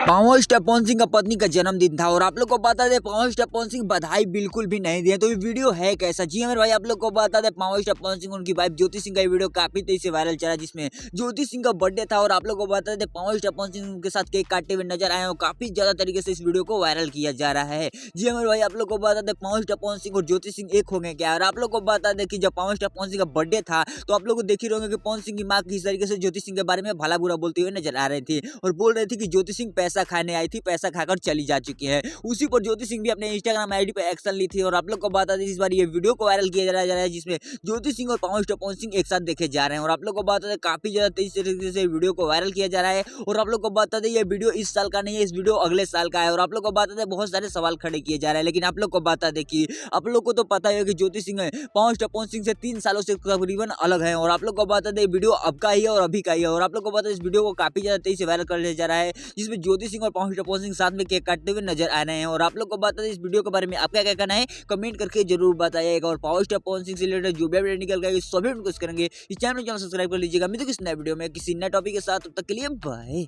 Power star Pawan Singh का पत्नी का जन्मदिन था और आप लोग को बता दे पावर स्टार पवन सिंह बधाई बिल्कुल भी नहीं दिए। तो ये वीडियो है कैसा? जी मेरे भाई, आप लोग को बता दे पावर स्टार पवन सिंह उनकी वाइफ ज्योति सिंह का ये वीडियो काफी तेजी से वायरल चला, जिसमें ज्योति सिंह का बर्थडे था और आप लोग को बता दे पावर स्टार पवन सिंह उनके साथ केक काटते हुए नजर आए और काफी ज्यादा तरीके से इस वीडियो को वायरल किया जा रहा है। जी मेरे भाई, आप लोग को बता दे पावर स्टार पवन सिंह और ज्योति सिंह एक हो गए क्या? और आप लोग को बता दे कि जब पावर स्टार पवन सिंह का बर्थडे था तो आप लोग को देख ही रहोगे कि पवन सिंह की माँ किस तरीके से ज्योति सिंह के बारे में भला बुरा बोलते हुए नजर आ रही थी और बोल रही थी कि ज्योति सिंह पैसा खाने आई थी, पैसा खाकर चली जा चुकी है। उसी पर ज्योति सिंह भी अपने इंस्टाग्राम आईडी पे एक्शन ली थी और आप लोग को बता दें इस बार ये वीडियो को वायरल किया जा रहा है जिसमें ज्योति सिंह और पावर स्टार पवन सिंह एक साथ देखे जा रहे हैं। और आप लोग को बता दें काफी ज्यादा तेजी तरीके से वीडियो को वायरल किया जा रहा है और आप लोग को बता दें ये वीडियो इस साल का नहीं है, इस वीडियो अगले साल का है। और आप लोग को बता दें बहुत सारे सवाल खड़े किए जा रहे हैं, लेकिन आप लोग को बता दें कि आप लोग को तो पता ही है कि ज्योति सिंह पावर स्टार पवन सिंह से 3 सालों से तकरीबन अलग है। और आप लोग को बता दें वीडियो अब का ही है और अभी का ही है। और आप लोग को बता दें इस वीडियो को काफी ज्यादा तेजी से वायरल कर लिया जा रहा है जिसमें ज्योति सिंह और पावर स्टार पवन सिंह साथ में केक काटते हुए नजर आ रहे हैं। और आप लोग को बता दें इस वीडियो के बारे में आपका क्या कहना है, कमेंट करके जरूर बताइएगा। और पावर स्टार पवन सिंह से रिलेटेड जो भी अपडेट निकल गया सभी उनको करेंगे। इस चैनल को सब्सक्राइब कर लीजिएगा। मिलते हैं किसी नए वीडियो में किसी नए टॉपिक के साथ, तब तक के लिए बाय।